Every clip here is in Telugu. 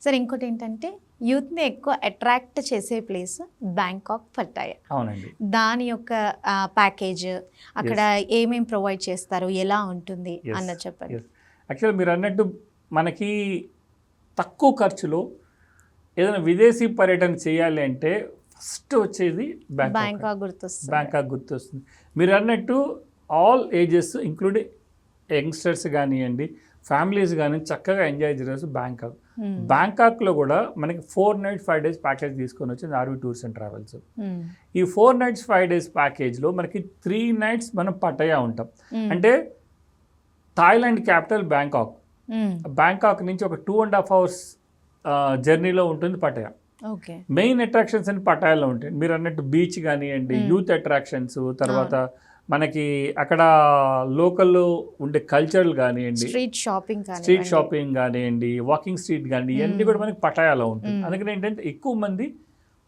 సార్ ఇంకోటి ఏంటంటే యూత్ని ఎక్కువ అట్రాక్ట్ చేసే ప్లేస్ బ్యాంకాక్ పట్టాయ. అవునండి. దాని యొక్క ప్యాకేజ్ అక్కడ ఏమేమి ప్రొవైడ్ చేస్తారు, ఎలా ఉంటుంది అన్నది చెప్పండి. యాక్చువల్ మీరు అన్నట్టు మనకి తక్కువ ఖర్చులో ఏదైనా విదేశీ పర్యటన చేయాలి అంటే ఫస్ట్ వచ్చేది బ్యాంకాక్ గుర్తొస్తుంది. బ్యాంకాక్ గుర్తొస్తుంది. మీరు అన్నట్టు ఆల్ ఏజెస్ ఇంక్లూడింగ్ యంగ్స్టర్స్ కానివ్వండి, ఫ్యామిలీస్ కానీ చక్కగా ఎంజాయ్ చేసేది బ్యాంకాక్. బ్యాంకాక్లో కూడా మనకి 4 nights 5 days ప్యాకేజ్ తీసుకొని వచ్చింది ఆర్వీ టూర్స్ అండ్ ట్రావెల్స్. ఈ 4 nights 5 days ప్యాకేజ్లో మనకి 3 nights మనం పటాయా ఉంటాం. అంటే థాయిలాండ్ క్యాపిటల్ బ్యాంకాక్. బ్యాంకాక్ నుంచి ఒక 2.5 hours జర్నీలో ఉంటుంది పటాయా. మెయిన్ అట్రాక్షన్స్ అని పటాయాలో ఉంటాయి. మీరు అన్నట్టు బీచ్ కానివ్వండి, యూత్ అట్రాక్షన్స్, తర్వాత మనకి అక్కడ లోకల్లో ఉండే కల్చరల్ కానివ్వండి, స్ట్రీట్ షాపింగ్ కానివ్వండి, వాకింగ్ స్ట్రీట్ కానివ్వండి, ఇవన్నీ కూడా మనకి పటాయాలో ఉంటుంది. అందుకని ఏంటంటే ఎక్కువ మంది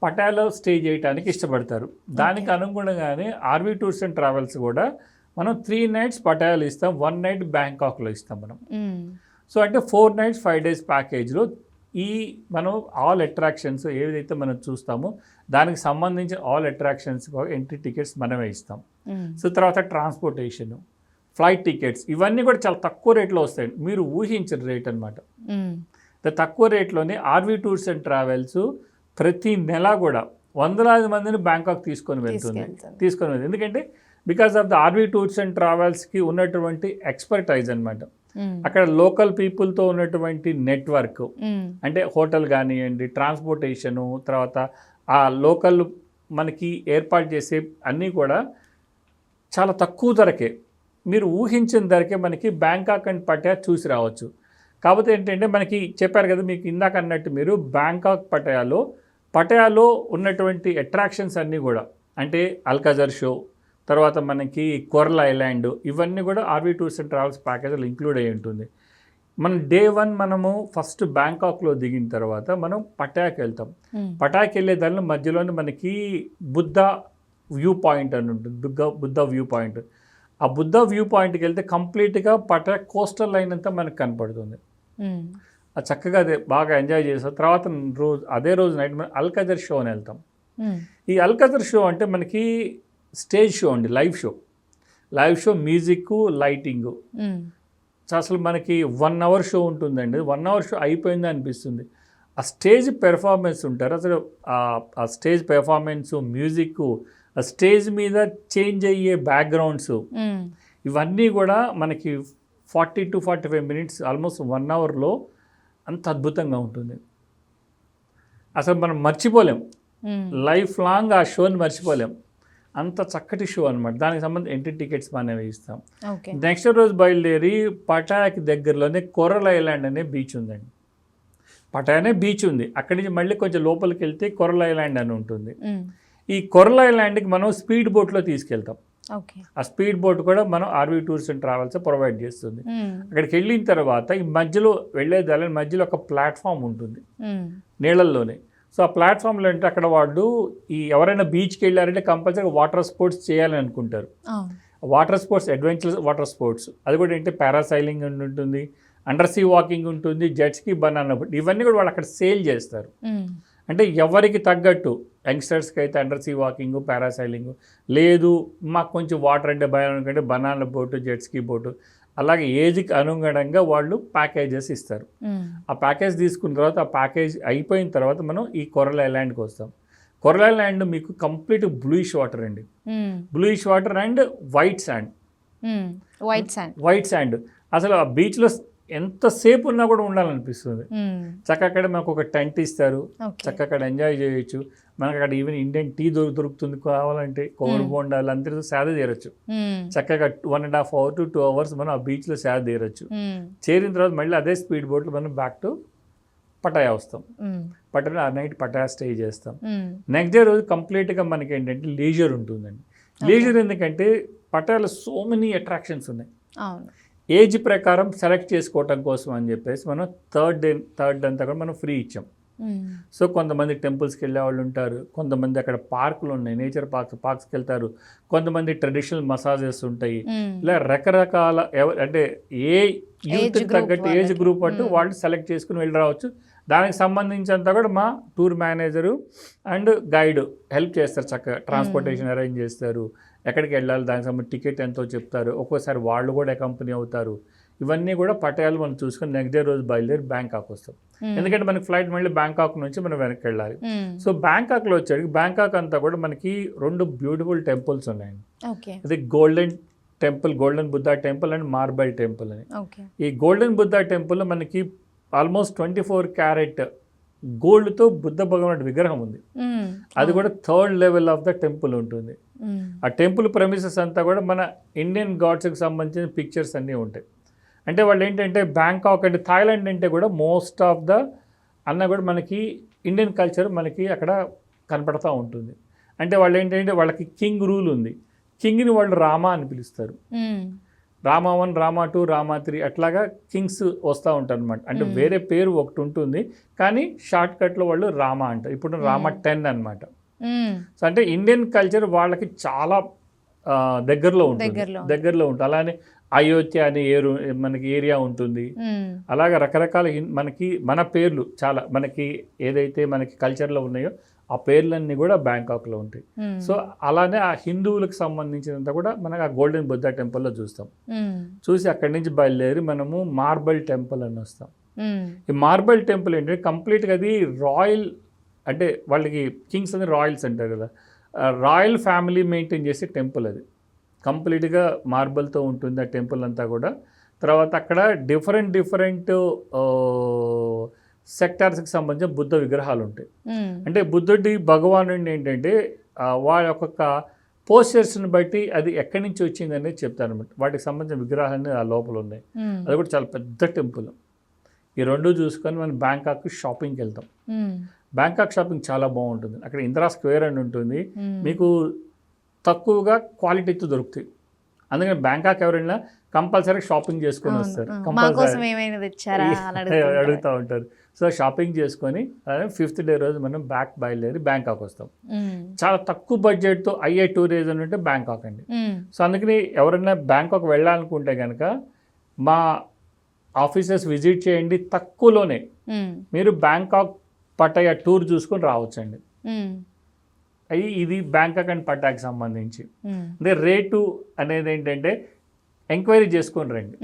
పటాయాలో స్టే చేయడానికి ఇష్టపడతారు. దానికి అనుగుణంగానే ఆర్వీ టూర్స్ అండ్ ట్రావెల్స్ కూడా మనం 3 nights పటాయాలు ఇస్తాం, 1 night బ్యాంకాక్లో ఇస్తాం మనం. సో అంటే 4 nights 5 days ప్యాకేజ్లో ఈ మనం ఆల్ అట్రాక్షన్స్ ఏదైతే మనం చూస్తామో దానికి సంబంధించిన ఆల్ అట్రాక్షన్స్ ఎంట్రీ టికెట్స్ మనమే ఇస్తాం. సో తర్వాత ట్రాన్స్పోర్టేషన్, ఫ్లైట్ టికెట్స్ ఇవన్నీ కూడా చాలా తక్కువ రేట్లో వస్తాయి. మీరు ఊహించిన రేట్ అనమాట. తక్కువ రేట్లోనే ఆర్వీ టూర్స్ అండ్ ట్రావెల్స్ ప్రతి నెల కూడా వందలాది మందిని బ్యాంకాక్ తీసుకొని వెళ్తుంది. ఎందుకంటే because of the RV tours and ట్రావెల్స్కి ఉన్నటువంటి ఎక్స్పర్టైజ్ అనమాట. అక్కడ లోకల్ పీపుల్తో ఉన్నటువంటి నెట్వర్క్, అంటే హోటల్ కానివ్వండి, ట్రాన్స్పోర్టేషను, తర్వాత ఆ లోకల్ మనకి ఏర్పాటు చేసే అన్నీ కూడా చాలా తక్కువ ధరకే, మీరు ఊహించిన ధరకే మనకి బ్యాంకాక్ అండ్ పటాయా చూసి రావచ్చు. కాకపోతే ఏంటంటే మనకి చెప్పారు కదా మీకు ఇందాక అన్నట్టు, మీరు బ్యాంకాక్ పటాయాలో ఉన్నటువంటి అట్రాక్షన్స్ అన్నీ కూడా అంటే అల్కజర్ షో, తర్వాత మనకి కొరల్ ఐలాండ్, ఇవన్నీ కూడా ఆర్వీ టూర్స్ అండ్ ట్రావెల్స్ ప్యాకేజ్లో ఇంక్లూడ్ అయ్యి ఉంటుంది. మనం Day 1 మనము ఫస్ట్ బ్యాంకాక్లో దిగిన తర్వాత మనం పటాయాకి వెళ్తాం. పటాయాకి వెళ్ళే దానిలో మధ్యలోనే మనకి బుద్ధ వ్యూ పాయింట్ అని ఉంటుంది, బుద్ధ వ్యూ పాయింట్. ఆ బుద్ధ వ్యూ పాయింట్కి వెళ్తే కంప్లీట్గా పటాయా కోస్టల్ లైన్ అంతా మనకు కనపడుతుంది. అది చక్కగా అదే బాగా ఎంజాయ్ చేస్తాం. తర్వాత అదే రోజు నైట్ మనం అల్కజర్ షో అని వెళ్తాం. ఈ అల్కజర్ షో అంటే మనకి స్టేజ్ షో అండి, లైవ్ షో, మ్యూజిక్, లైటింగ్. అసలు మనకి 1 hour షో ఉంటుందండి. 1 hour షో అయిపోయింది అనిపిస్తుంది. ఆ స్టేజ్ పెర్ఫార్మెన్స్ ఉంటారు, అసలు ఆ స్టేజ్ పెర్ఫార్మెన్స్, మ్యూజిక్, ఆ స్టేజ్ మీద చేంజ్ అయ్యే బ్యాక్గ్రౌండ్స్, ఇవన్నీ కూడా మనకి 40 to 45 minutes ఆల్మోస్ట్ 1 hourలో అంత అద్భుతంగా ఉంటుంది. అసలు మనం మర్చిపోలేం, లైఫ్ లాంగ్ ఆ షోని మర్చిపోలేం. అంత చక్కటి షో అనమాట. దానికి సంబంధించి ఎంట్రీ టికెట్స్ మనమే ఇస్తాం. నెక్స్ట్ రోజు బయలుదేరి పటాయాకి దగ్గరలోనే కొరల్ ఐలాండ్ అనే బీచ్ ఉందండి. పటాయానే బీచ్ ఉంది, అక్కడి నుంచి మళ్ళీ కొంచెం లోపలికి వెళ్తే కొరల్ ఐలాండ్ అని ఉంటుంది. ఈ కొరల్ ఐలాండ్కి మనం స్పీడ్ బోట్లో తీసుకెళ్తాం. ఆ స్పీడ్ బోట్ కూడా మనం RV tours and travels provide చేస్తుంది. అక్కడికి వెళ్ళిన తర్వాత ఈ మధ్యలో వెళ్ళేదాని మధ్యలో ఒక ప్లాట్ఫామ్ ఉంటుంది నీళ్ళల్లోనే. సో ఆ ప్లాట్ఫామ్లో అంటే అక్కడ వాళ్ళు ఎవరైనా బీచ్కి వెళ్ళారంటే కంపల్సరీ వాటర్ స్పోర్ట్స్ చేయాలని అనుకుంటారు. Water sports, adventurous water sports, అది కూడా ఏంటంటే పారాసైలింగ్ ఉంటుంది, అండర్ సీ వాకింగ్ ఉంటుంది, జెట్స్కి, బనానా బోట్, ఇవన్నీ కూడా వాళ్ళు అక్కడ సేల్ చేస్తారు. అంటే ఎవరికి తగ్గట్టు, యంగ్స్టర్స్కి అయితే అండర్ సీ వాకింగ్, పారాసైలింగ్, లేదు మాకు కొంచెం వాటర్ అంటే భయం అనుకుంటే బనానా బోటు, జెట్స్కి బోటు, అలాగే ఏజ్కి అనుగుణంగా వాళ్ళు ప్యాకేజెస్ ఇస్తారు. ఆ ప్యాకేజ్ తీసుకున్న తర్వాత ఆ ప్యాకేజ్ అయిపోయిన తర్వాత మనం ఈ కొరల్ ఐలాండ్కి వస్తాం. కొరల్ ఐలాండ్ మీకు కంప్లీట్ బ్లూయిష్ వాటర్ అండి, bluish water and white sand. అసలు ఆ బీచ్లో ఎంతసేపు ఉన్నా కూడా ఉండాలనిపిస్తుంది. చక్కగా అక్కడ మనకు ఒక టెంట్ ఇస్తారు, చక్కగా అక్కడ ఎంజాయ్ చేయొచ్చు. మనకు అక్కడ ఈవెన్ ఇండియన్ టీ దొరుకుతుంది, కావాలంటే కొబ్బరి బోండాలు అందరితో సేద తీరచ్చు. చక్కగా 1.5 hour to 2 hours మనం ఆ బీచ్లో సేద తీరచ్చు. చేరిన తర్వాత మళ్ళీ అదే స్పీడ్ బోట్లో మనం బ్యాక్ టు పటాయా వస్తాం. పటాయా ఆ నైట్ పటాయా స్టే చేస్తాం. నెక్స్ట్ డే రోజు కంప్లీట్గా మనకి ఏంటంటే లీజర్ ఉంటుందండి. లీజర్ ఎందుకంటే పటాయాలో సో మెనీ అట్రాక్షన్స్ ఉన్నాయి. ఏజ్ ప్రకారం సెలెక్ట్ చేసుకోవటం కోసం అని చెప్పేసి మనం థర్డ్ అంతా కూడా మనం ఫ్రీ ఇచ్చాం. సో కొంతమంది టెంపుల్స్కి వెళ్ళే వాళ్ళు ఉంటారు, కొంతమంది అక్కడ పార్కులు ఉన్నాయి, నేచర్ పార్క్స్కి వెళ్తారు, కొంతమంది ట్రెడిషనల్ మసాజెస్ ఉంటాయి. ఇలా రకరకాల అంటే ఏ యూత్ తగ్గట్టు ఏజ్ గ్రూప్ అంటూ వాళ్ళు సెలెక్ట్ చేసుకుని వెళ్ళి రావచ్చు. దానికి సంబంధించినంత కూడా మా tour manager and guide help చేస్తారు, చక్కగా ట్రాన్స్పోర్టేషన్ అరేంజ్ చేస్తారు, ఎక్కడికి వెళ్ళాలి దానికి సంబంధించి టికెట్ ఎంతో చెప్తారు, ఒక్కోసారి వాళ్ళు కూడా కంపెనీ అవుతారు. ఇవన్నీ కూడా పట్టయాలు మనం చూసుకొని నెక్స్ట్ డే రోజు బయలుదేరి బ్యాంకాక్ వస్తాం. ఎందుకంటే మనకి ఫ్లైట్ మళ్ళీ బ్యాంకాక్ నుంచి మనం వెనక్కి వెళ్ళాలి. సో బ్యాంకాక్లో వచ్చేటికి బ్యాంకాక్ అంతా కూడా మనకి 2 బ్యూటిఫుల్ టెంపుల్స్ ఉన్నాయండి. అది golden temple, golden Buddha temple and marble temple అని. ఈ గోల్డెన్ బుద్ధా టెంపుల్లో మనకి ఆల్మోస్ట్ 24 క్యారెట్ గోల్డ్తో బుద్ధ భగవానుడి విగ్రహం ఉంది. అది కూడా 3rd level of the temple ఉంటుంది. ఆ టెంపుల్ ప్రెమిసెస్ అంతా కూడా మన ఇండియన్ గాడ్స్కి సంబంధించిన పిక్చర్స్ అన్నీ ఉంటాయి. అంటే వాళ్ళు ఏంటంటే బ్యాంకాక్ అంటే థాయిలాండ్ అంటే కూడా మోస్ట్ ఆఫ్ ద అన్న కూడా మనకి ఇండియన్ కల్చర్ మనకి అక్కడ కనపడతా ఉంటుంది. అంటే వాళ్ళు ఏంటంటే వాళ్ళకి కింగ్ రూల్ ఉంది. కింగ్ని వాళ్ళు రామా అని పిలుస్తారు. రామా 1, రామా 2, రామా 3 అట్లాగా కింగ్స్ వస్తూ ఉంటారు అనమాట. అంటే వేరే పేరు ఒకటి ఉంటుంది కానీ షార్ట్ కట్లో వాళ్ళు రామా అంటారు. ఇప్పుడు రామా 10 అనమాట. సో అంటే ఇండియన్ కల్చర్ వాళ్ళకి చాలా దగ్గరలో ఉంటుంది. అలానే అయోధ్య అనే మనకి ఏరియా ఉంటుంది. అలాగే రకరకాల మనకి మన పేర్లు చాలా మనకి ఏదైతే మనకి కల్చర్లో ఉన్నాయో ఆ పేర్లన్నీ కూడా బ్యాంకాక్లో ఉంటాయి. సో అలానే ఆ హిందువులకు సంబంధించినంత కూడా మనకు ఆ గోల్డెన్ బుద్ధా టెంపుల్లో చూస్తాం. చూసి అక్కడి నుంచి బయలుదేరి మనము మార్బల్ టెంపుల్ అని వస్తాం. ఈ మార్బల్ టెంపుల్ ఏంటంటే కంప్లీట్గా అది రాయల్, అంటే వాళ్ళకి కింగ్స్ అని రాయల్స్ అంటారు కదా, రాయల్ ఫ్యామిలీ మెయింటైన్ చేసే టెంపుల్. అది కంప్లీట్గా మార్బల్తో ఉంటుంది ఆ టెంపుల్ అంతా కూడా. తర్వాత అక్కడ డిఫరెంట్ సెక్టార్స్కి సంబంధించిన బుద్ధ విగ్రహాలు ఉంటాయి. అంటే బుద్ధుడి భగవానుడిని ఏంటంటే వాళ్ళ ఒక్కొక్క పోస్చర్స్ని బట్టి అది ఎక్కడి నుంచి వచ్చింది అనేది చెప్తారు అనమాట. వాటికి సంబంధించిన విగ్రహాలన్నీ ఆ లోపల ఉన్నాయి. అది కూడా చాలా పెద్ద టెంపుల్. ఈ 2 చూసుకొని మనం బ్యాంకాక్ షాపింగ్కి వెళ్తాం. బ్యాంకాక్ షాపింగ్ చాలా బాగుంటుంది. అక్కడ ఇందిరా స్క్వేర్ అని ఉంటుంది. మీకు తక్కువగా క్వాలిటీతో దొరుకుతాయి. అందుకని బ్యాంకాక్ ఎవరైనా కంపల్సరీ షాపింగ్ చేసుకొని వస్తారు. అడుగుతూ ఉంటారు. సో షాపింగ్ చేసుకొని 5th డే రోజు మనం బయలుదేరి బ్యాంకాక్ వస్తాం. చాలా తక్కువ బడ్జెట్తో అయ్యే టూరిజం అంటే బ్యాంకాక్ అండి. సో అందుకని ఎవరైనా బ్యాంకాక్ వెళ్ళాలనుకుంటే కనుక మా ఆఫీసెస్ విజిట్ చేయండి. తక్కువలోనే మీరు బ్యాంకాక్ పట్టయ టూర్ చూసుకొని రావచ్చండి. ఇది బ్యాంకాక్ అండ్ పట్టాకి సంబంధించి. అంటే రేటు అనేది ఏంటంటే ఎంక్వైరీ చేసుకొని రండి.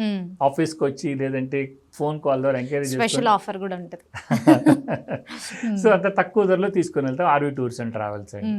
ఆఫీస్కి వచ్చి లేదంటే ఫోన్ కాల్ ద్వారా ఎంక్వైరీ స్పెషల్ ఆఫర్ కూడా ఉంటుంది. సో అంత తక్కువ ధరలో తీసుకొని వెళ్తాం ఆర్వీ టూర్స్ అండ్ ట్రావెల్స్ అండి.